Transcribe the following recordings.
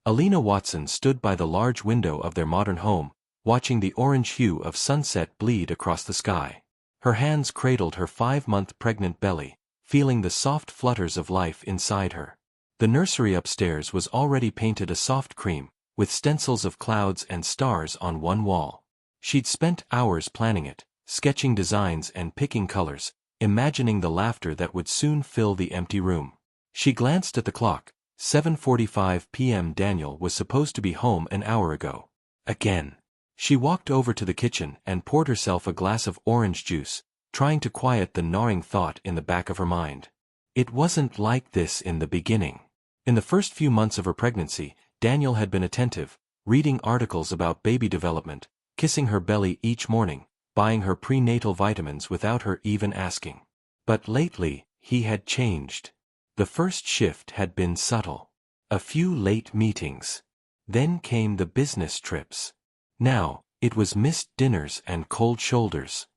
Alina Watson stood by the large window of their modern home, watching the orange hue of sunset bleed across the sky. Her hands cradled her 5-month pregnant belly, feeling the soft flutters of life inside her. The nursery upstairs was already painted a soft cream, with stencils of clouds and stars on one wall. She'd spent hours planning it, sketching designs and picking colors, imagining the laughter that would soon fill the empty room. She glanced at the clock. 7:45 p.m. Daniel was supposed to be home an hour ago. Again. She walked over to the kitchen and poured herself a glass of orange juice, trying to quiet the gnawing thought in the back of her mind. It wasn't like this in the beginning. In the first few months of her pregnancy, Daniel had been attentive, reading articles about baby development, kissing her belly each morning, buying her prenatal vitamins without her even asking. But lately, he had changed. The first shift had been subtle. A few late meetings. Then came the business trips. Now, it was missed dinners and cold shoulders.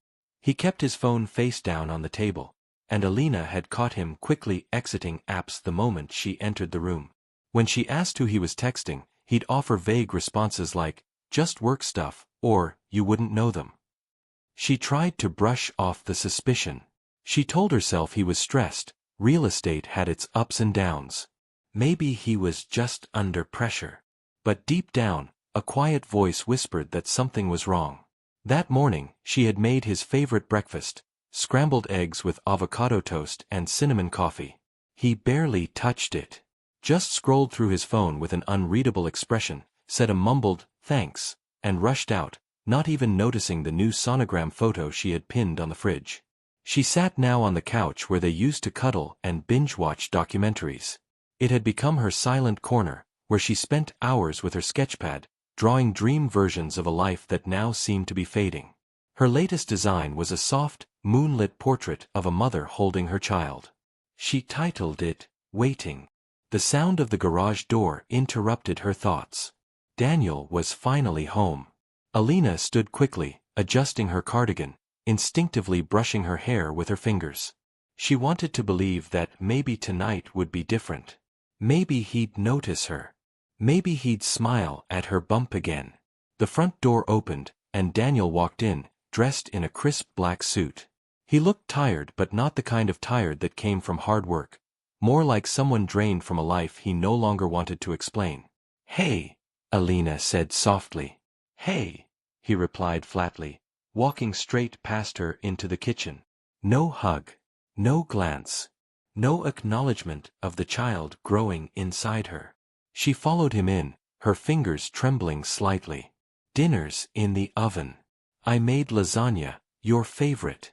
He kept his phone face down on the table, and Alina had caught him quickly exiting apps the moment she entered the room. When she asked who he was texting, he'd offer vague responses like, "Just work stuff," or, "You wouldn't know them." She tried to brush off the suspicion. She told herself he was stressed. Real estate had its ups and downs. Maybe he was just under pressure. But deep down, a quiet voice whispered that something was wrong. That morning, she had made his favorite breakfast, scrambled eggs with avocado toast and cinnamon coffee. He barely touched it. Just scrolled through his phone with an unreadable expression, said a mumbled, "Thanks," and rushed out, not even noticing the new sonogram photo she had pinned on the fridge. She sat now on the couch where they used to cuddle and binge-watch documentaries. It had become her silent corner, where she spent hours with her sketchpad, drawing dream versions of a life that now seemed to be fading. Her latest design was a soft, moonlit portrait of a mother holding her child. She titled it, "Waiting." The sound of the garage door interrupted her thoughts. Daniel was finally home. Alina stood quickly, adjusting her cardigan, instinctively brushing her hair with her fingers. She wanted to believe that maybe tonight would be different. Maybe he'd notice her. Maybe he'd smile at her bump again. The front door opened, and Daniel walked in, dressed in a crisp black suit. He looked tired, but not the kind of tired that came from hard work. More like someone drained from a life he no longer wanted to explain. "Hey," Alina said softly. "Hey," he replied flatly, walking straight past her into the kitchen. No hug. No glance. No acknowledgement of the child growing inside her. She followed him in, her fingers trembling slightly. "Dinner's in the oven. I made lasagna, your favorite."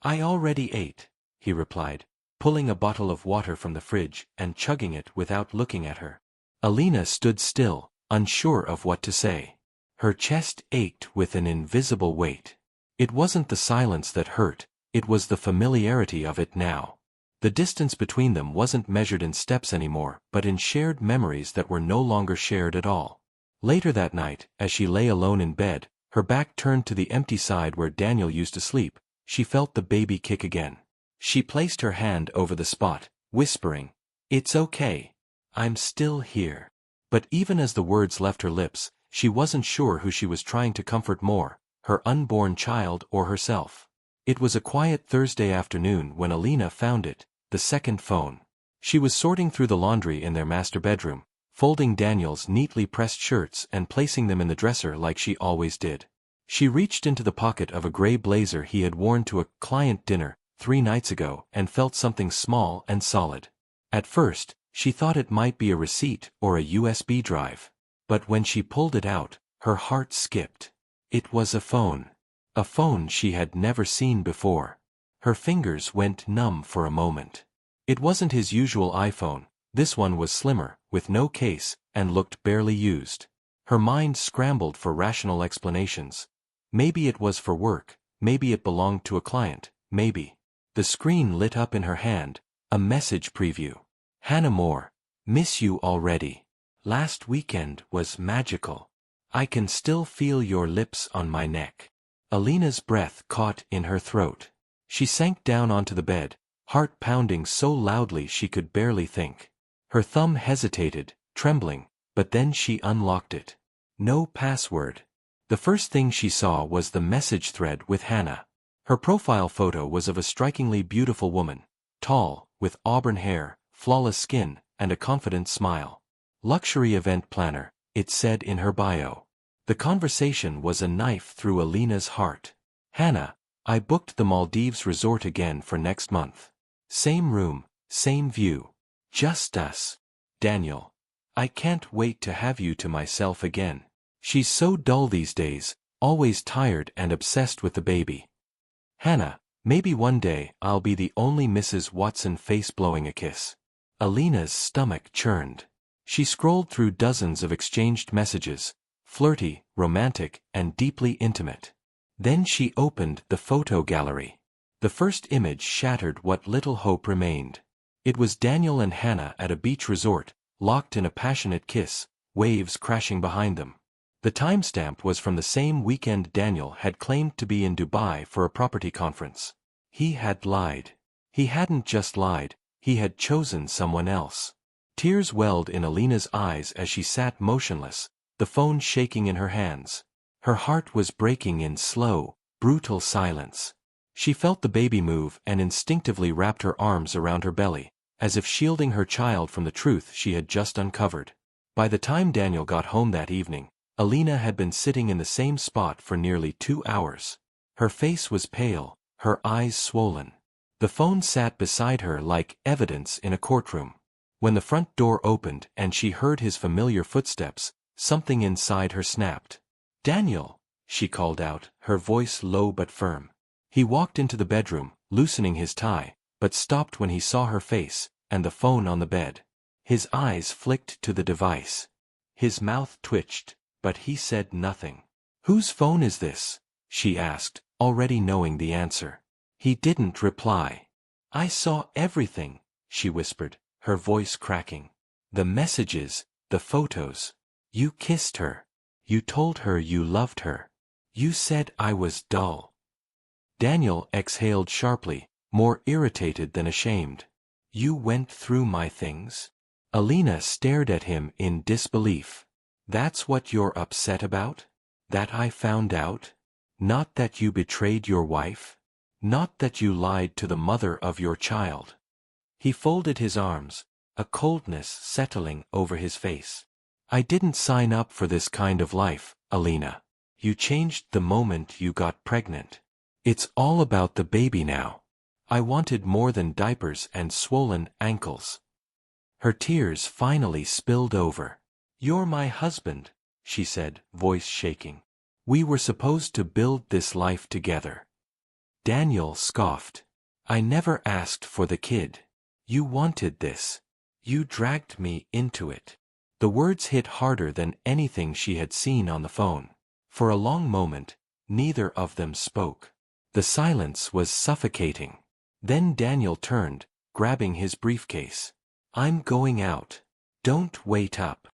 "I already ate," he replied, pulling a bottle of water from the fridge and chugging it without looking at her. Alina stood still, unsure of what to say. Her chest ached with an invisible weight. It wasn't the silence that hurt, it was the familiarity of it now. The distance between them wasn't measured in steps anymore, but in shared memories that were no longer shared at all. Later that night, as she lay alone in bed, her back turned to the empty side where Daniel used to sleep, she felt the baby kick again. She placed her hand over the spot, whispering, "It's okay. I'm still here." But even as the words left her lips, she wasn't sure who she was trying to comfort more, her unborn child or herself. It was a quiet Thursday afternoon when Alina found it, the second phone. She was sorting through the laundry in their master bedroom, folding Daniel's neatly pressed shirts and placing them in the dresser like she always did. She reached into the pocket of a gray blazer he had worn to a client dinner 3 nights ago and felt something small and solid. At first, she thought it might be a receipt or a USB drive. But when she pulled it out, her heart skipped. It was a phone. A phone she had never seen before. Her fingers went numb for a moment. It wasn't his usual iPhone. This one was slimmer, with no case, and looked barely used. Her mind scrambled for rational explanations. Maybe it was for work, maybe it belonged to a client, maybe. The screen lit up in her hand, a message preview. "Hannah Moore, miss you already. Last weekend was magical. I can still feel your lips on my neck." Alina's breath caught in her throat. She sank down onto the bed, heart pounding so loudly she could barely think. Her thumb hesitated, trembling, but then she unlocked it. No password. The first thing she saw was the message thread with Hannah. Her profile photo was of a strikingly beautiful woman, tall, with auburn hair, flawless skin, and a confident smile. Luxury event planner, it said in her bio. The conversation was a knife through Alina's heart. Hannah, I booked the Maldives resort again for next month. Same room, same view. Just us. Daniel. I can't wait to have you to myself again. She's so dull these days, always tired and obsessed with the baby. Hannah, maybe one day I'll be the only Mrs. Watson face blowing a kiss. Alina's stomach churned. She scrolled through dozens of exchanged messages, flirty, romantic, and deeply intimate. Then she opened the photo gallery. The first image shattered what little hope remained. It was Daniel and Hannah at a beach resort, locked in a passionate kiss, waves crashing behind them. The timestamp was from the same weekend Daniel had claimed to be in Dubai for a property conference. He had lied. He hadn't just lied, he had chosen someone else. Tears welled in Alina's eyes as she sat motionless, the phone shaking in her hands. Her heart was breaking in slow, brutal silence. She felt the baby move and instinctively wrapped her arms around her belly, as if shielding her child from the truth she had just uncovered. By the time Daniel got home that evening, Alina had been sitting in the same spot for nearly 2 hours. Her face was pale, her eyes swollen. The phone sat beside her like evidence in a courtroom. When the front door opened and she heard his familiar footsteps, something inside her snapped. Daniel, she called out, her voice low but firm. He walked into the bedroom, loosening his tie, but stopped when he saw her face, and the phone on the bed. His eyes flicked to the device. His mouth twitched, but he said nothing. Whose phone is this? She asked, already knowing the answer. He didn't reply. I saw everything, she whispered, her voice cracking. The messages, the photos. You kissed her. You told her you loved her. You said I was dull. Daniel exhaled sharply, more irritated than ashamed. You went through my things? Alina stared at him in disbelief. That's what you're upset about? That I found out? Not that you betrayed your wife? Not that you lied to the mother of your child? He folded his arms, a coldness settling over his face. I didn't sign up for this kind of life, Alina. You changed the moment you got pregnant. It's all about the baby now. I wanted more than diapers and swollen ankles. Her tears finally spilled over. You're my husband, she said, voice shaking. We were supposed to build this life together. Daniel scoffed. I never asked for the kid. You wanted this. You dragged me into it. The words hit harder than anything she had seen on the phone. For a long moment, neither of them spoke. The silence was suffocating. Then Daniel turned, grabbing his briefcase. I'm going out. Don't wait up.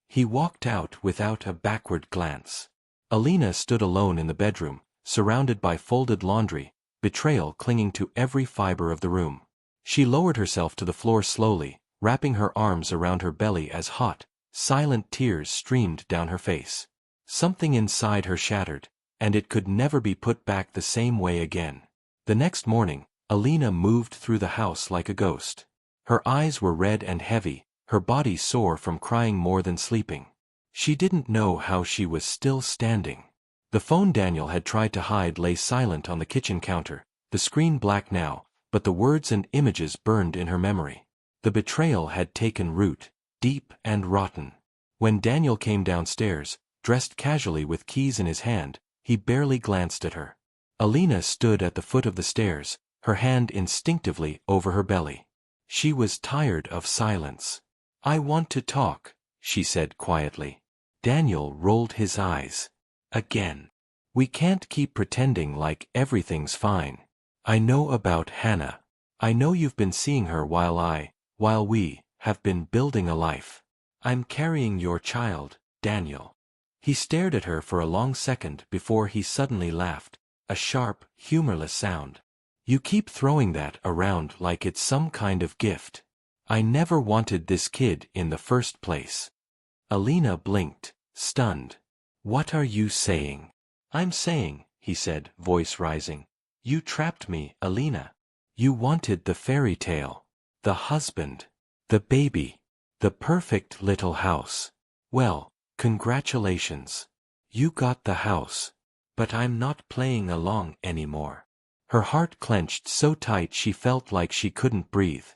He walked out without a backward glance. Alina stood alone in the bedroom, surrounded by folded laundry, betrayal clinging to every fiber of the room. She lowered herself to the floor slowly, wrapping her arms around her belly as hot, silent tears streamed down her face. Something inside her shattered, and it could never be put back the same way again. The next morning, Alina moved through the house like a ghost. Her eyes were red and heavy, her body sore from crying more than sleeping. She didn't know how she was still standing. The phone Daniel had tried to hide lay silent on the kitchen counter, the screen black now, but the words and images burned in her memory. The betrayal had taken root, deep and rotten. When Daniel came downstairs, dressed casually with keys in his hand, he barely glanced at her. Alina stood at the foot of the stairs, her hand instinctively over her belly. She was tired of silence. I want to talk, she said quietly. Daniel rolled his eyes. Again. We can't keep pretending like everything's fine. I know about Hannah. I know you've been seeing her while we have been building a life. I'm carrying your child, Daniel. He stared at her for a long second before he suddenly laughed, a sharp, humorless sound. You keep throwing that around like it's some kind of gift. I never wanted this kid in the first place. Alina blinked, stunned. "What are you saying?" "I'm saying," he said, voice rising. "You trapped me, Alina. You wanted the fairy tale. The husband. The baby. The perfect little house. Well, congratulations. You got the house. But I'm not playing along anymore." Her heart clenched so tight she felt like she couldn't breathe.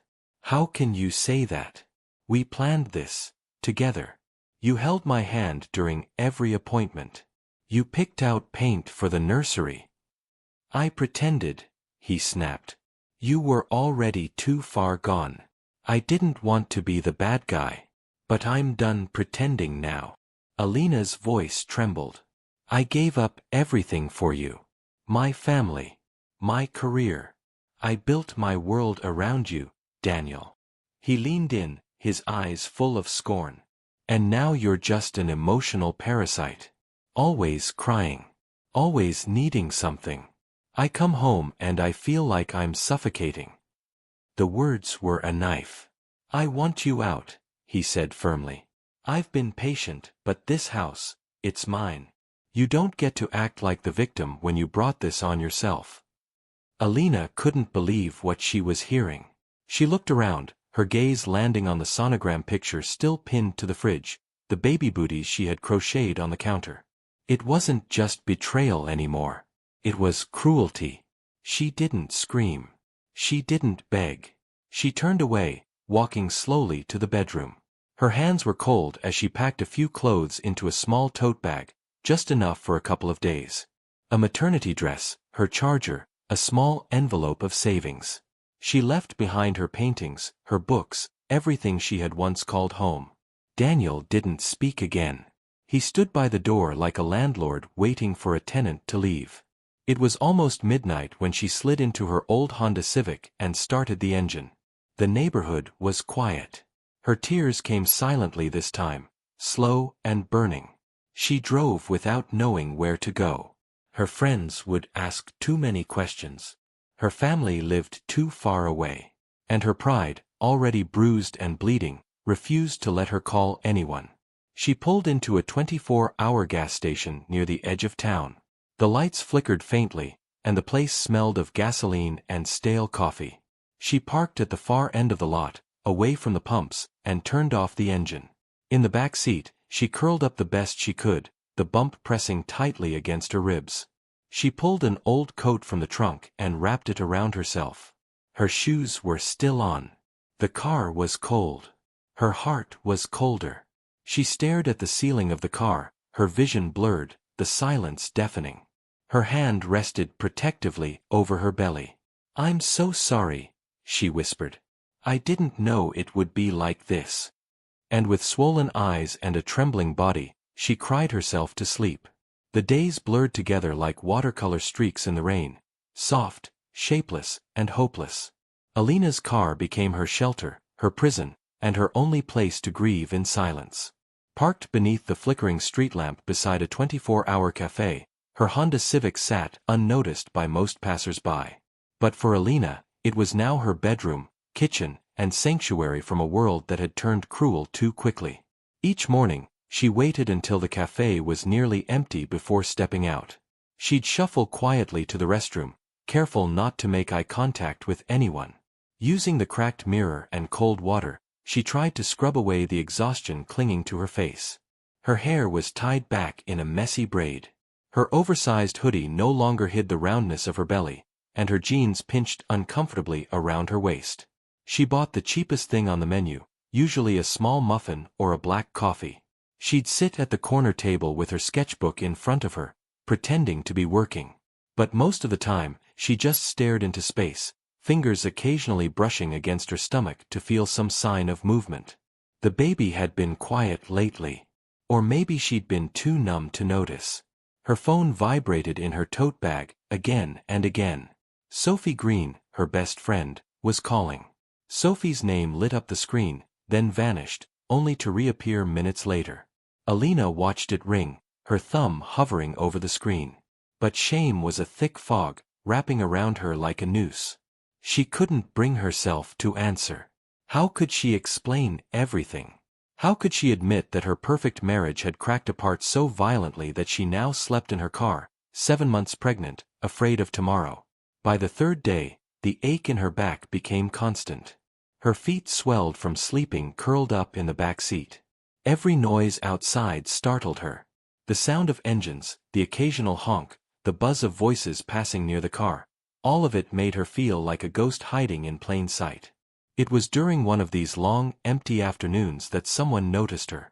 "How can you say that? We planned this, together. You held my hand during every appointment. You picked out paint for the nursery." "I pretended," he snapped. "You were already too far gone. I didn't want to be the bad guy. But I'm done pretending now." Alina's voice trembled. "I gave up everything for you. My family. My career. I built my world around you, Daniel." He leaned in, his eyes full of scorn. "And now you're just an emotional parasite. Always crying. Always needing something. I come home and I feel like I'm suffocating." The words were a knife. "I want you out," he said firmly. "I've been patient, but this house, it's mine. You don't get to act like the victim when you brought this on yourself." Alina couldn't believe what she was hearing. She looked around, her gaze landing on the sonogram picture still pinned to the fridge, the baby booties she had crocheted on the counter. It wasn't just betrayal anymore. It was cruelty. She didn't scream. She didn't beg. She turned away, walking slowly to the bedroom. Her hands were cold as she packed a few clothes into a small tote bag, just enough for a couple of days. A maternity dress, her charger, a small envelope of savings. She left behind her paintings, her books, everything she had once called home. Daniel didn't speak again. He stood by the door like a landlord waiting for a tenant to leave. It was almost midnight when she slid into her old Honda Civic and started the engine. The neighborhood was quiet. Her tears came silently this time, slow and burning. She drove without knowing where to go. Her friends would ask too many questions. Her family lived too far away. And her pride, already bruised and bleeding, refused to let her call anyone. She pulled into a 24-hour gas station near the edge of town. The lights flickered faintly, and the place smelled of gasoline and stale coffee. She parked at the far end of the lot, away from the pumps, and turned off the engine. In the back seat, she curled up the best she could, the bump pressing tightly against her ribs. She pulled an old coat from the trunk and wrapped it around herself. Her shoes were still on. The car was cold. Her heart was colder. She stared at the ceiling of the car, her vision blurred, the silence deafening. Her hand rested protectively over her belly. "I'm so sorry," she whispered. "I didn't know it would be like this." And with swollen eyes and a trembling body, she cried herself to sleep. The days blurred together like watercolor streaks in the rain, soft, shapeless, and hopeless. Alina's car became her shelter, her prison, and her only place to grieve in silence. Parked beneath the flickering street lamp beside a 24-hour cafe, her Honda Civic sat unnoticed by most passers-by. But for Alina, it was now her bedroom, kitchen, and sanctuary from a world that had turned cruel too quickly. Each morning, she waited until the cafe was nearly empty before stepping out. She'd shuffle quietly to the restroom, careful not to make eye contact with anyone. Using the cracked mirror and cold water, she tried to scrub away the exhaustion clinging to her face. Her hair was tied back in a messy braid. Her oversized hoodie no longer hid the roundness of her belly, and her jeans pinched uncomfortably around her waist. She bought the cheapest thing on the menu, usually a small muffin or a black coffee. She'd sit at the corner table with her sketchbook in front of her, pretending to be working. But most of the time, she just stared into space, fingers occasionally brushing against her stomach to feel some sign of movement. The baby had been quiet lately. Or maybe she'd been too numb to notice. Her phone vibrated in her tote bag, again and again. Sophie Green, her best friend, was calling. Sophie's name lit up the screen, then vanished, only to reappear minutes later. Alina watched it ring, her thumb hovering over the screen. But shame was a thick fog, wrapping around her like a noose. She couldn't bring herself to answer. How could she explain everything? How could she admit that her perfect marriage had cracked apart so violently that she now slept in her car, 7 months pregnant, afraid of tomorrow? By the third day, the ache in her back became constant. Her feet swelled from sleeping curled up in the back seat. Every noise outside startled her. The sound of engines, the occasional honk, the buzz of voices passing near the car, all of it made her feel like a ghost hiding in plain sight. It was during one of these long, empty afternoons that someone noticed her.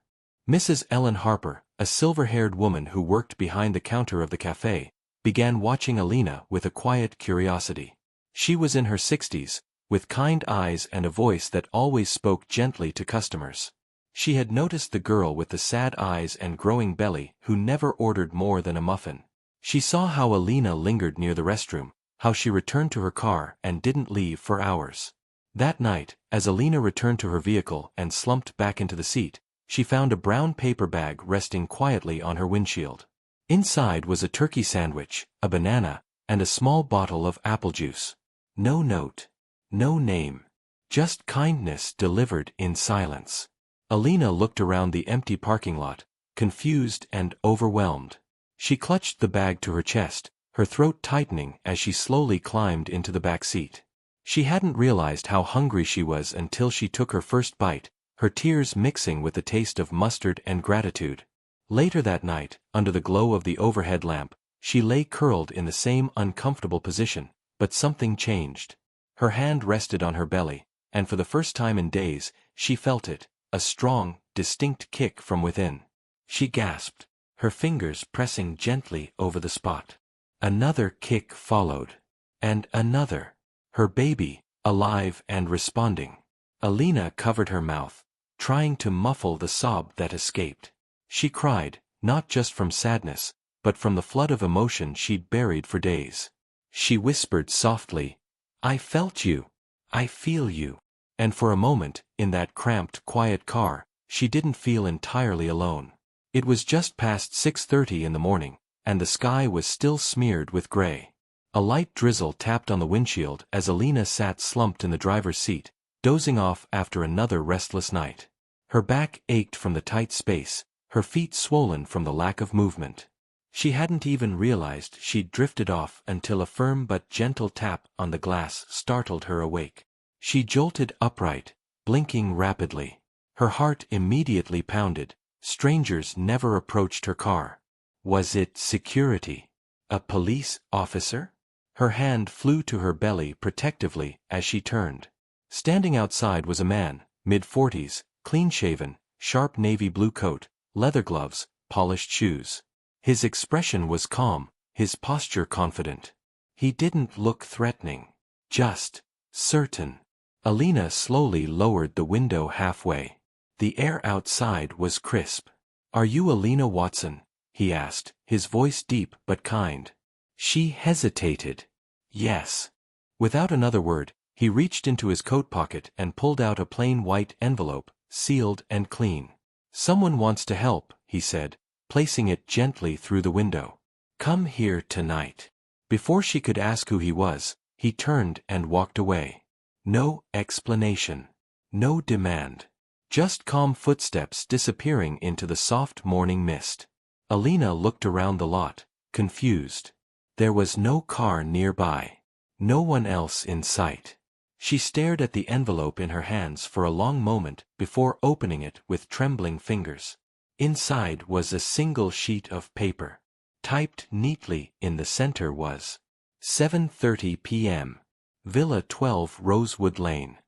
Mrs. Ellen Harper, a silver-haired woman who worked behind the counter of the cafe, began watching Alina with a quiet curiosity. She was in her 60s, with kind eyes and a voice that always spoke gently to customers. She had noticed the girl with the sad eyes and growing belly who never ordered more than a muffin. She saw how Alina lingered near the restroom, how she returned to her car and didn't leave for hours. That night, as Alina returned to her vehicle and slumped back into the seat, she found a brown paper bag resting quietly on her windshield. Inside was a turkey sandwich, a banana, and a small bottle of apple juice. No note. No name. Just kindness delivered in silence. Alina looked around the empty parking lot, confused and overwhelmed. She clutched the bag to her chest, her throat tightening as she slowly climbed into the back seat. She hadn't realized how hungry she was until she took her first bite, her tears mixing with the taste of mustard and gratitude. Later that night, under the glow of the overhead lamp, she lay curled in the same uncomfortable position, but something changed. Her hand rested on her belly, and for the first time in days, she felt it, a strong, distinct kick from within. She gasped, her fingers pressing gently over the spot. Another kick followed. And another. Her baby, alive and responding. Alina covered her mouth, trying to muffle the sob that escaped. She cried, not just from sadness, but from the flood of emotion she'd buried for days. She whispered softly, "I felt you. I feel you." And for a moment, in that cramped, quiet car, she didn't feel entirely alone. It was just past 6:30 in the morning, and the sky was still smeared with gray. A light drizzle tapped on the windshield as Alina sat slumped in the driver's seat, dozing off after another restless night. Her back ached from the tight space, her feet swollen from the lack of movement. She hadn't even realized she'd drifted off until a firm but gentle tap on the glass startled her awake. She jolted upright, blinking rapidly. Her heart immediately pounded. Strangers never approached her car. Was it security? A police officer? Her hand flew to her belly protectively as she turned. Standing outside was a man, mid-40s, clean-shaven, sharp navy blue coat, leather gloves, polished shoes. His expression was calm, his posture confident. He didn't look threatening. Just certain. Alina slowly lowered the window halfway. The air outside was crisp. "Are you Alina Watson?" he asked, his voice deep but kind. She hesitated. "Yes." Without another word, he reached into his coat pocket and pulled out a plain white envelope, sealed and clean. "Someone wants to help," he said, placing it gently through the window. "Come here tonight." Before she could ask who he was, he turned and walked away. No explanation. No demand. Just calm footsteps disappearing into the soft morning mist. Alina looked around the lot, confused. There was no car nearby. No one else in sight. She stared at the envelope in her hands for a long moment before opening it with trembling fingers. Inside was a single sheet of paper. Typed neatly in the center was 7:30 p.m. Villa 12 Rosewood Lane.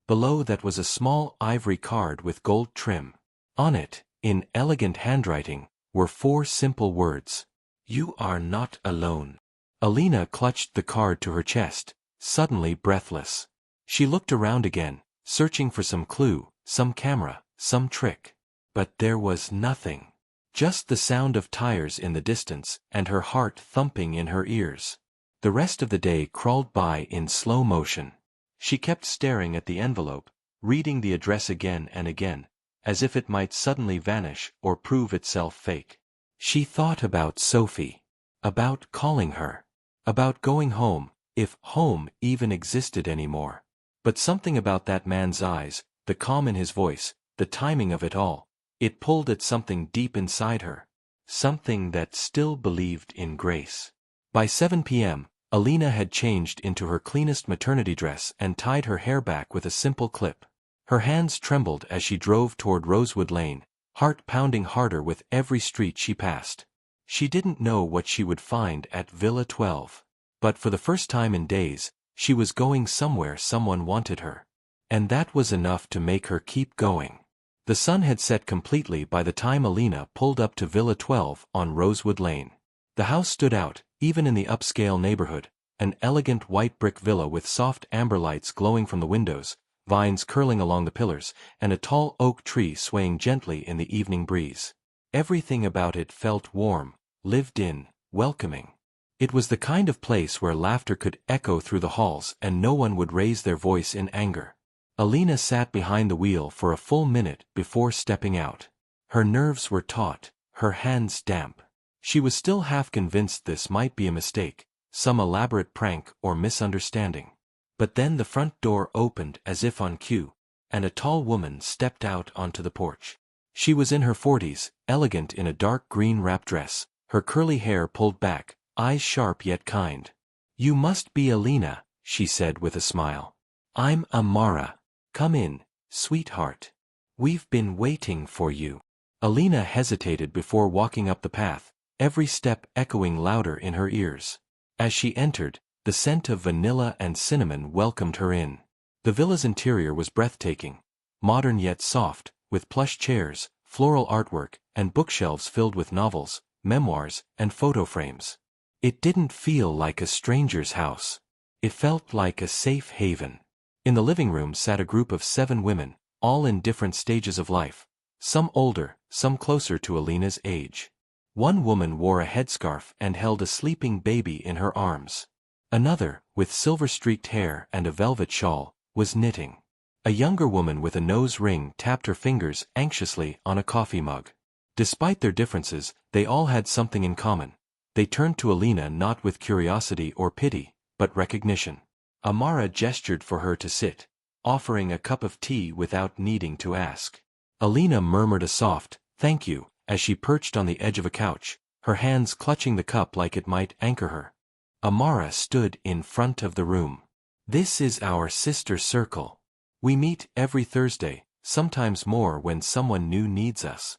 Below that was a small ivory card with gold trim. On it, in elegant handwriting, were 4 simple words. "You are not alone." Alina clutched the card to her chest, suddenly breathless. She looked around again, searching for some clue, some camera, some trick. But there was nothing. Just the sound of tires in the distance and her heart thumping in her ears. The rest of the day crawled by in slow motion. She kept staring at the envelope, reading the address again and again, as if it might suddenly vanish or prove itself fake. She thought about Sophie. About calling her. About going home, if home even existed anymore. But something about that man's eyes, the calm in his voice, the timing of it all. It pulled at something deep inside her. Something that still believed in grace. By 7 p.m., Alina had changed into her cleanest maternity dress and tied her hair back with a simple clip. Her hands trembled as she drove toward Rosewood Lane, heart pounding harder with every street she passed. She didn't know what she would find at Villa 12. But for the first time in days, she was going somewhere someone wanted her. And that was enough to make her keep going. The sun had set completely by the time Alina pulled up to Villa 12 on Rosewood Lane. The house stood out, even in the upscale neighborhood, an elegant white brick villa with soft amber lights glowing from the windows, vines curling along the pillars, and a tall oak tree swaying gently in the evening breeze. Everything about it felt warm, lived in, welcoming. It was the kind of place where laughter could echo through the halls and no one would raise their voice in anger. Alina sat behind the wheel for a full minute before stepping out. Her nerves were taut, her hands damp. She was still half convinced this might be a mistake, some elaborate prank or misunderstanding. But then the front door opened as if on cue, and a tall woman stepped out onto the porch. She was in her 40s, elegant in a dark green wrap dress, her curly hair pulled back, eyes sharp yet kind. "You must be Alina," she said with a smile. "I'm Amara. Come in, sweetheart. We've been waiting for you." Alina hesitated before walking up the path, every step echoing louder in her ears. As she entered, the scent of vanilla and cinnamon welcomed her in. The villa's interior was breathtaking, modern yet soft, with plush chairs, floral artwork, and bookshelves filled with novels, memoirs, and photo frames. It didn't feel like a stranger's house. It felt like a safe haven. In the living room sat a group of 7 women, all in different stages of life, some older, some closer to Alina's age. One woman wore a headscarf and held a sleeping baby in her arms. Another, with silver-streaked hair and a velvet shawl, was knitting. A younger woman with a nose ring tapped her fingers anxiously on a coffee mug. Despite their differences, they all had something in common. They turned to Alina not with curiosity or pity, but recognition. Amara gestured for her to sit, offering a cup of tea without needing to ask. Alina murmured a soft, "Thank you," as she perched on the edge of a couch, her hands clutching the cup like it might anchor her. Amara stood in front of the room. "This is our sister circle. We meet every Thursday, sometimes more when someone new needs us."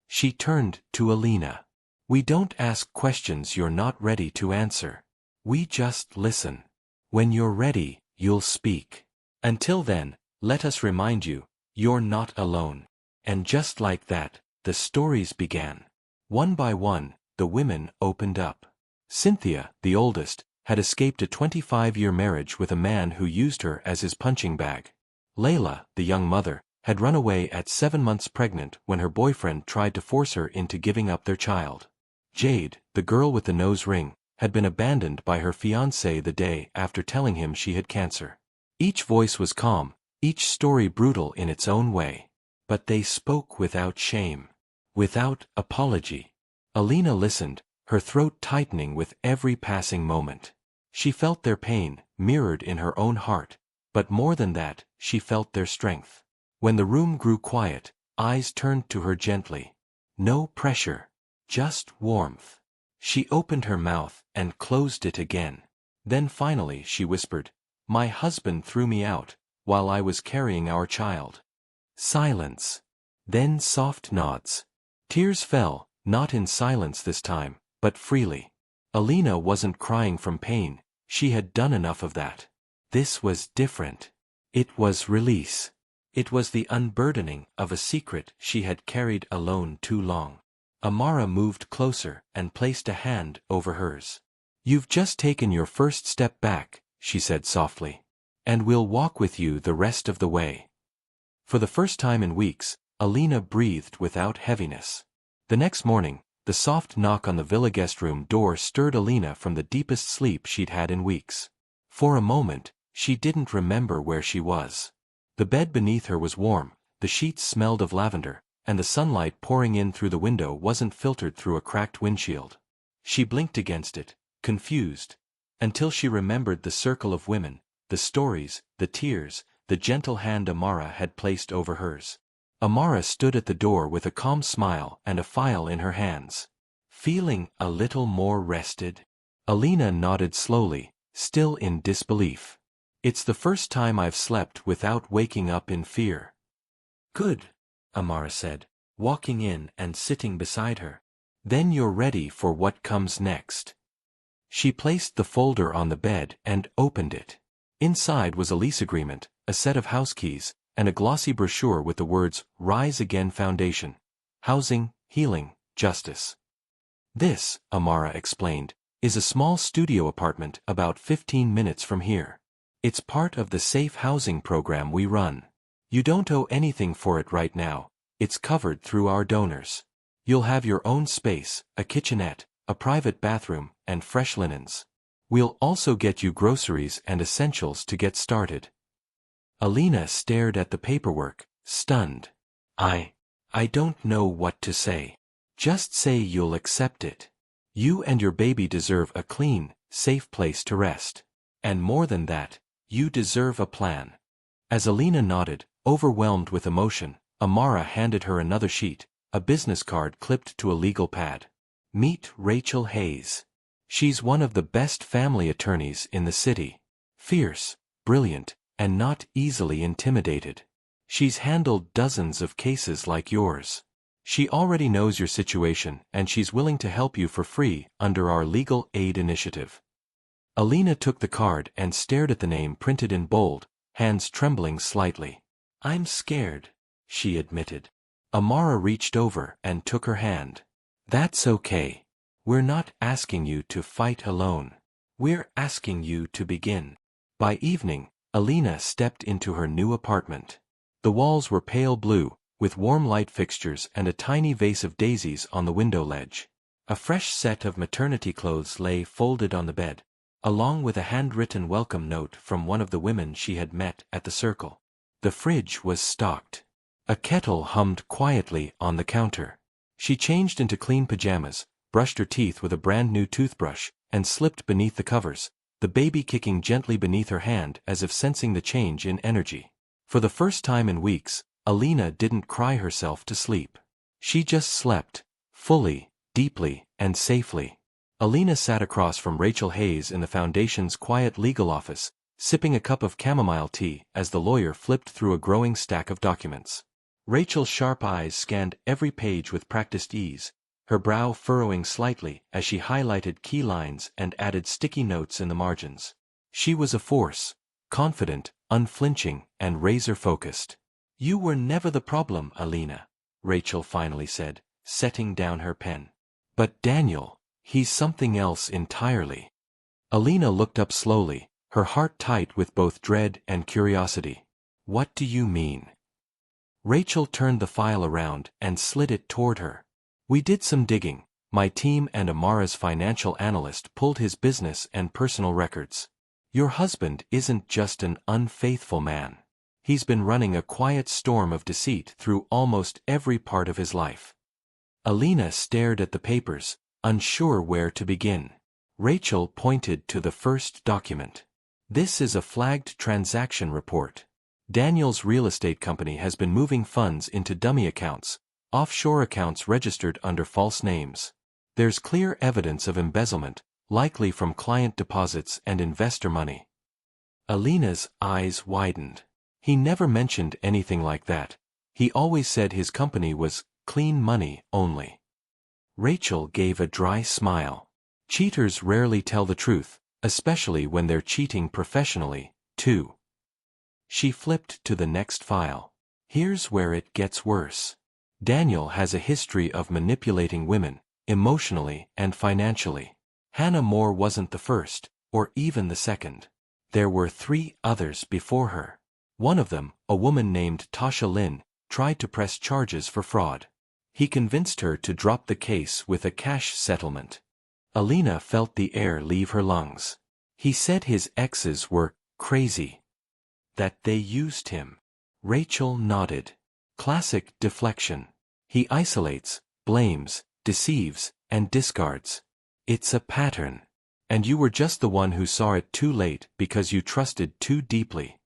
She turned to Alina. "We don't ask questions you're not ready to answer. We just listen. When you're ready, you'll speak. Until then, let us remind you, you're not alone." And just like that, the stories began. One by one, the women opened up. Cynthia, the oldest, had escaped a 25-year marriage with a man who used her as his punching bag. Layla, the young mother, had run away at 7 months pregnant when her boyfriend tried to force her into giving up their child. Jade, the girl with the nose ring, had been abandoned by her fiancé the day after telling him she had cancer. Each voice was calm, each story brutal in its own way. But they spoke without shame, without apology. Alina listened, her throat tightening with every passing moment. She felt their pain, mirrored in her own heart, but more than that, she felt their strength. When the room grew quiet, eyes turned to her gently. No pressure, just warmth. She opened her mouth and closed it again. Then finally she whispered, "My husband threw me out, while I was carrying our child." Silence. Then soft nods. Tears fell, not in silence this time, but freely. Alina wasn't crying from pain, she had done enough of that. This was different. It was release. It was the unburdening of a secret she had carried alone too long. Amara moved closer and placed a hand over hers. "You've just taken your first step back," she said softly. "And we'll walk with you the rest of the way." For the first time in weeks, Alina breathed without heaviness. The next morning, the soft knock on the villa guest room door stirred Alina from the deepest sleep she'd had in weeks. For a moment, she didn't remember where she was. The bed beneath her was warm, the sheets smelled of lavender, and the sunlight pouring in through the window wasn't filtered through a cracked windshield. She blinked against it, confused, until she remembered the circle of women, the stories, the tears, the gentle hand Amara had placed over hers. Amara stood at the door with a calm smile and a file in her hands. Feeling a little more rested? Alina nodded slowly, still in disbelief. It's the first time I've slept without waking up in fear. Good, Amara said, walking in and sitting beside her. Then you're ready for what comes next. She placed the folder on the bed and opened it. Inside was a lease agreement, a set of house keys, and a glossy brochure with the words, Rise Again Foundation. Housing, Healing, Justice. This, Amara explained, is a small studio apartment about 15 minutes from here. It's part of the safe housing program we run. You don't owe anything for it right now, it's covered through our donors. You'll have your own space, a kitchenette, a private bathroom, and fresh linens. We'll also get you groceries and essentials to get started. Alina stared at the paperwork, stunned. I don't know what to say. Just say you'll accept it. You and your baby deserve a clean, safe place to rest. And more than that, you deserve a plan. As Alina nodded, overwhelmed with emotion, Amara handed her another sheet, a business card clipped to a legal pad. Meet Rachel Hayes. She's one of the best family attorneys in the city. Fierce, brilliant, and not easily intimidated. She's handled dozens of cases like yours. She already knows your situation and she's willing to help you for free under our legal aid initiative. Alina took the card and stared at the name printed in bold, hands trembling slightly. I'm scared, she admitted. Amara reached over and took her hand. That's okay. We're not asking you to fight alone. We're asking you to begin. By evening, Alina stepped into her new apartment. The walls were pale blue, with warm light fixtures and a tiny vase of daisies on the window ledge. A fresh set of maternity clothes lay folded on the bed, along with a handwritten welcome note from one of the women she had met at the circle. The fridge was stocked. A kettle hummed quietly on the counter. She changed into clean pajamas, brushed her teeth with a brand new toothbrush, and slipped beneath the covers, the baby kicking gently beneath her hand as if sensing the change in energy. For the first time in weeks, Alina didn't cry herself to sleep. She just slept, fully, deeply, and safely. Alina sat across from Rachel Hayes in the Foundation's quiet legal office, sipping a cup of chamomile tea as the lawyer flipped through a growing stack of documents. Rachel's sharp eyes scanned every page with practiced ease, her brow furrowing slightly as she highlighted key lines and added sticky notes in the margins. She was a force, confident, unflinching, and razor-focused. You were never the problem, Alina, Rachel finally said, setting down her pen. But Daniel, he's something else entirely. Alina looked up slowly, her heart tight with both dread and curiosity. What do you mean? Rachel turned the file around and slid it toward her. We did some digging. My team and Amara's financial analyst pulled his business and personal records. Your husband isn't just an unfaithful man. He's been running a quiet storm of deceit through almost every part of his life. Alina stared at the papers, unsure where to begin. Rachel pointed to the first document. This is a flagged transaction report. Daniel's real estate company has been moving funds into dummy accounts, offshore accounts registered under false names. There's clear evidence of embezzlement, likely from client deposits and investor money. Alina's eyes widened. He never mentioned anything like that. He always said his company was clean money only. Rachel gave a dry smile. Cheaters rarely tell the truth, especially when they're cheating professionally, too. She flipped to the next file. Here's where it gets worse. Daniel has a history of manipulating women, emotionally and financially. Hannah Moore wasn't the first, or even the second. There were 3 others before her. One of them, a woman named Tasha Lynn, tried to press charges for fraud. He convinced her to drop the case with a cash settlement. Alina felt the air leave her lungs. He said his exes were crazy. That they used him. Rachel nodded. Classic deflection. He isolates, blames, deceives, and discards. It's a pattern. And you were just the one who saw it too late because you trusted too deeply.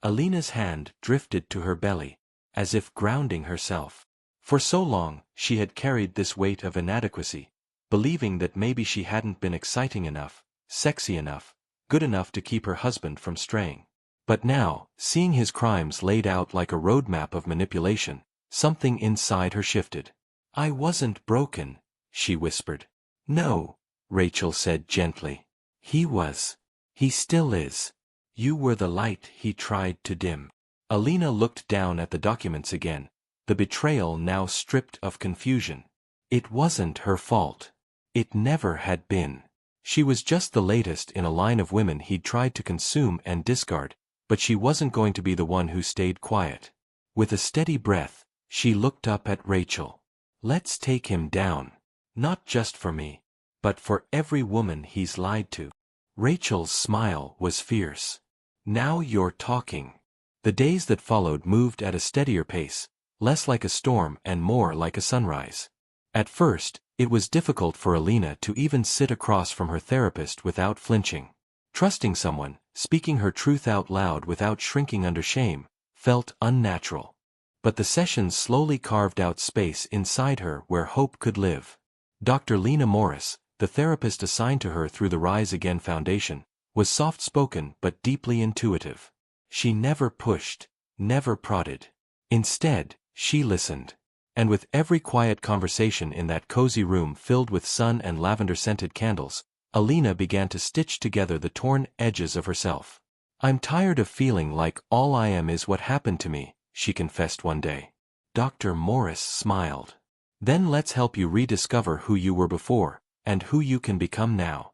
Alina's hand drifted to her belly, as if grounding herself. For so long, she had carried this weight of inadequacy, believing that maybe she hadn't been exciting enough, sexy enough, good enough to keep her husband from straying. But now, seeing his crimes laid out like a roadmap of manipulation, something inside her shifted. "I wasn't broken," she whispered. "No," Rachel said gently. "He was. He still is. You were the light he tried to dim." Alina looked down at the documents again, the betrayal now stripped of confusion. It wasn't her fault. It never had been. She was just the latest in a line of women he'd tried to consume and discard, but she wasn't going to be the one who stayed quiet. With a steady breath, she looked up at Rachel. "Let's take him down. Not just for me, but for every woman he's lied to." Rachel's smile was fierce. "Now you're talking." The days that followed moved at a steadier pace, less like a storm and more like a sunrise. At first, it was difficult for Alina to even sit across from her therapist without flinching. Trusting someone, speaking her truth out loud without shrinking under shame, felt unnatural. But the sessions slowly carved out space inside her where hope could live. Dr. Lena Morris, the therapist assigned to her through the Rise Again Foundation, was soft-spoken but deeply intuitive. She never pushed, never prodded. Instead, she listened. And with every quiet conversation in that cozy room filled with sun and lavender-scented candles, Alina began to stitch together the torn edges of herself. "I'm tired of feeling like all I am is what happened to me," she confessed one day. Dr. Morris smiled. "Then let's help you rediscover who you were before, and who you can become now."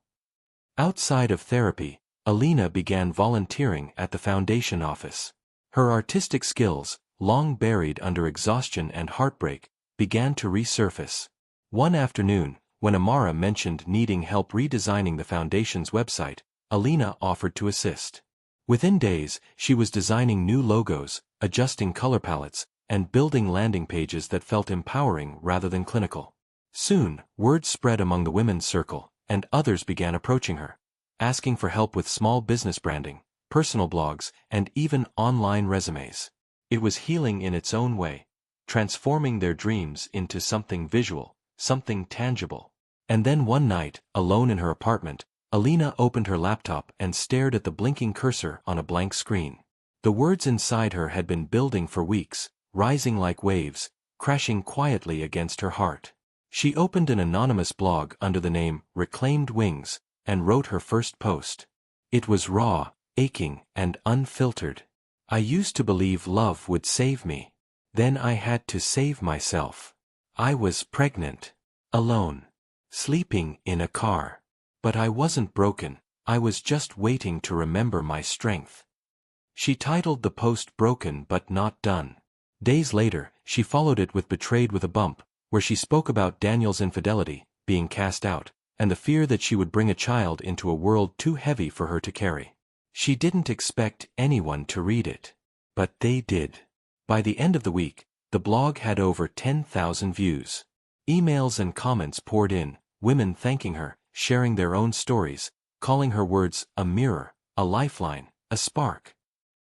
Outside of therapy, Alina began volunteering at the foundation office. Her artistic skills, long buried under exhaustion and heartbreak, began to resurface. One afternoon, when Amara mentioned needing help redesigning the foundation's website, Alina offered to assist. Within days, she was designing new logos, adjusting color palettes, and building landing pages that felt empowering rather than clinical. Soon, word spread among the women's circle, and others began approaching her, asking for help with small business branding, personal blogs, and even online resumes. It was healing in its own way, transforming their dreams into something visual, something tangible. And then one night, alone in her apartment, Alina opened her laptop and stared at the blinking cursor on a blank screen. The words inside her had been building for weeks, rising like waves, crashing quietly against her heart. She opened an anonymous blog under the name Reclaimed Wings and wrote her first post. It was raw, aching, and unfiltered. "I used to believe love would save me. Then I had to save myself. I was pregnant, alone, sleeping in a car. But I wasn't broken, I was just waiting to remember my strength." She titled the post Broken but Not Done. Days later, she followed it with Betrayed with a Bump, where she spoke about Daniel's infidelity, being cast out, and the fear that she would bring a child into a world too heavy for her to carry. She didn't expect anyone to read it. But they did. By the end of the week, the blog had over 10,000 views. Emails and comments poured in, women thanking her, sharing their own stories, calling her words a mirror, a lifeline, a spark.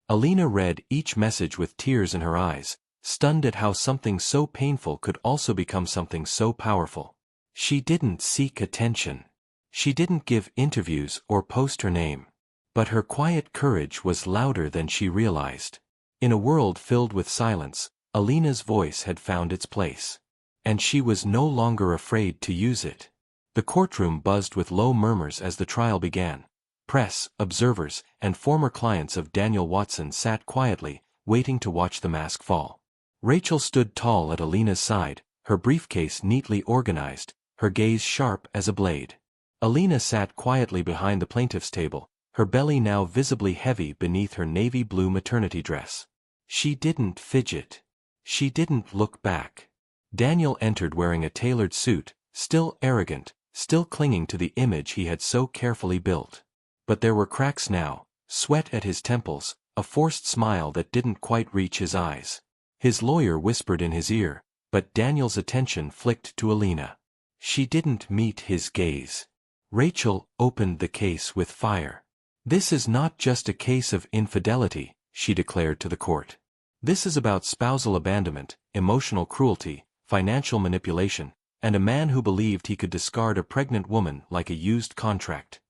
Alina read each message with tears in her eyes, stunned at how something so painful could also become something so powerful. She didn't seek attention. She didn't give interviews or post her name. But her quiet courage was louder than she realized. In a world filled with silence, Alina's voice had found its place. And she was no longer afraid to use it. The courtroom buzzed with low murmurs as the trial began. Press, observers, and former clients of Daniel Watson sat quietly, waiting to watch the mask fall. Rachel stood tall at Alina's side, her briefcase neatly organized, her gaze sharp as a blade. Alina sat quietly behind the plaintiff's table, her belly now visibly heavy beneath her navy blue maternity dress. She didn't fidget. She didn't look back. Daniel entered wearing a tailored suit, still arrogant, still clinging to the image he had so carefully built. But there were cracks now, sweat at his temples, a forced smile that didn't quite reach his eyes. His lawyer whispered in his ear, but Daniel's attention flicked to Alina. She didn't meet his gaze. Rachel opened the case with fire. "This is not just a case of infidelity," she declared to the court. This is about spousal abandonment, emotional cruelty, financial manipulation, and a man who believed he could discard a pregnant woman like a used contract.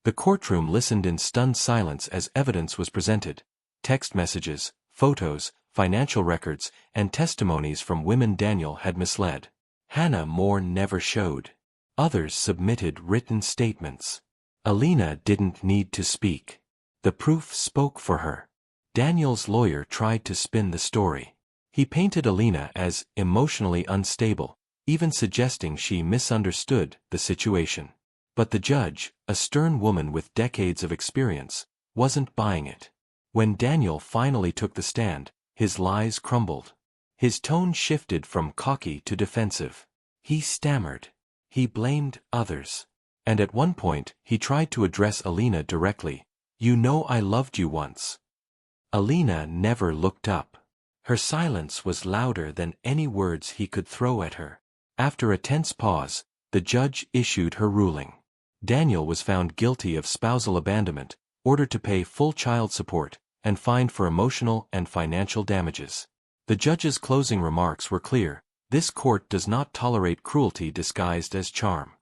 The courtroom listened in stunned silence as evidence was presented. Text messages, photos, financial records, and testimonies from women Daniel had misled. Hannah Moore never showed. Others submitted written statements. Alina didn't need to speak. The proof spoke for her. Daniel's lawyer tried to spin the story. He painted Alina as emotionally unstable, even suggesting she misunderstood the situation. But the judge, a stern woman with decades of experience, wasn't buying it. When Daniel finally took the stand, his lies crumbled. His tone shifted from cocky to defensive. He stammered. He blamed others. And at one point, he tried to address Alina directly. "You know I loved you once." Alina never looked up. Her silence was louder than any words he could throw at her. After a tense pause, the judge issued her ruling. Daniel was found guilty of spousal abandonment, ordered to pay full child support, and fined for emotional and financial damages. The judge's closing remarks were clear: this court does not tolerate cruelty disguised as charm.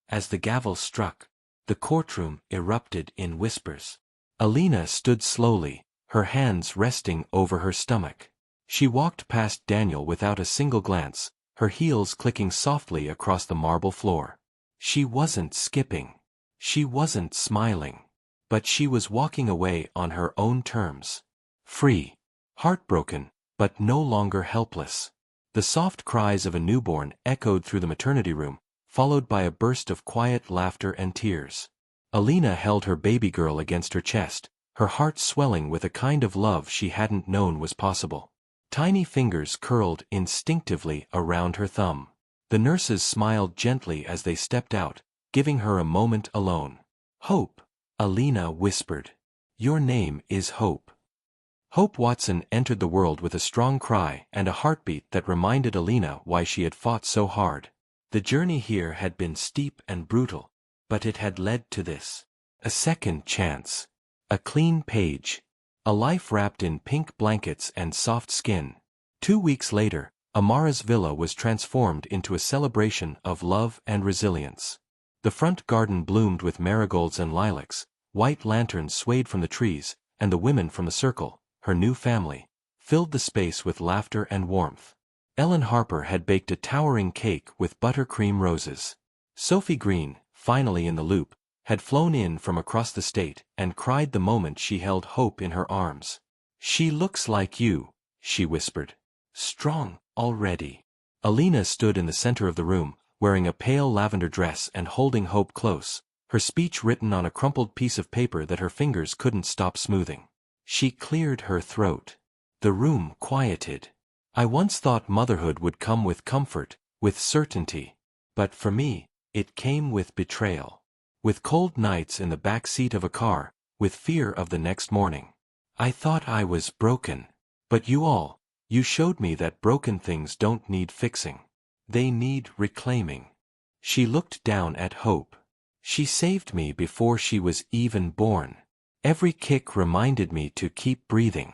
As the gavel struck, the courtroom erupted in whispers. Alina stood slowly, her hands resting over her stomach. She walked past Daniel without a single glance, her heels clicking softly across the marble floor. She wasn't skipping. She wasn't smiling. But she was walking away on her own terms. Free. Heartbroken, but no longer helpless. The soft cries of a newborn echoed through the maternity room, followed by a burst of quiet laughter and tears. Alina held her baby girl against her chest, her heart swelling with a kind of love she hadn't known was possible. Tiny fingers curled instinctively around her thumb. The nurses smiled gently as they stepped out, giving her a moment alone. "Hope," Alina whispered. "Your name is Hope." Hope Watson entered the world with a strong cry and a heartbeat that reminded Alina why she had fought so hard. The journey here had been steep and brutal, but it had led to this. A second chance. A clean page. A life wrapped in pink blankets and soft skin. 2 weeks later, Amara's villa was transformed into a celebration of love and resilience. The front garden bloomed with marigolds and lilacs, white lanterns swayed from the trees, and the women from the circle, her new family, filled the space with laughter and warmth. Ellen Harper had baked a towering cake with buttercream roses. Sophie Green, finally in the loop, had flown in from across the state and cried the moment she held Hope in her arms. "She looks like you," she whispered. "Strong, already." Alina stood in the center of the room, wearing a pale lavender dress and holding Hope close, her speech written on a crumpled piece of paper that her fingers couldn't stop smoothing. She cleared her throat. The room quieted. "I once thought motherhood would come with comfort, with certainty. But for me, it came with betrayal. With cold nights in the back seat of a car, with fear of the next morning. I thought I was broken. But you showed me that broken things don't need fixing. They need reclaiming." She looked down at Hope. "She saved me before she was even born. Every kick reminded me to keep breathing.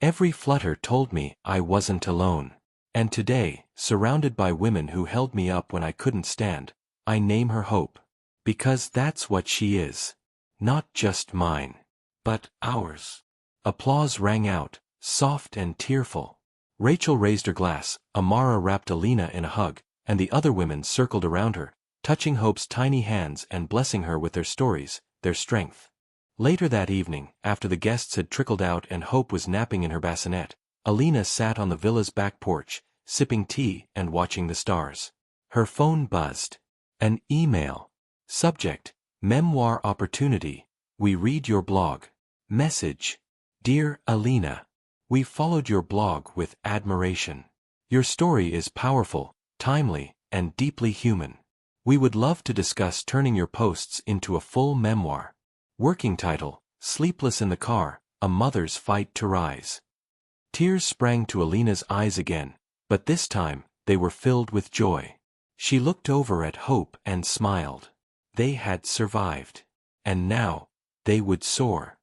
Every flutter told me I wasn't alone. And today, surrounded by women who held me up when I couldn't stand, I name her Hope. Because that's what she is. Not just mine. But ours." Applause rang out, soft and tearful. Rachel raised her glass, Amara wrapped Alina in a hug, and the other women circled around her, touching Hope's tiny hands and blessing her with their stories, their strength. Later that evening, after the guests had trickled out and Hope was napping in her bassinet, Alina sat on the villa's back porch, sipping tea and watching the stars. Her phone buzzed. An email. Subject: Memoir Opportunity. "We read your blog." Message: "Dear Alina, we followed your blog with admiration. Your story is powerful, timely, and deeply human. We would love to discuss turning your posts into a full memoir. Working title: Sleepless in the Car, A Mother's Fight to Rise." Tears sprang to Alina's eyes again, but this time, they were filled with joy. She looked over at Hope and smiled. They had survived. And now, they would soar.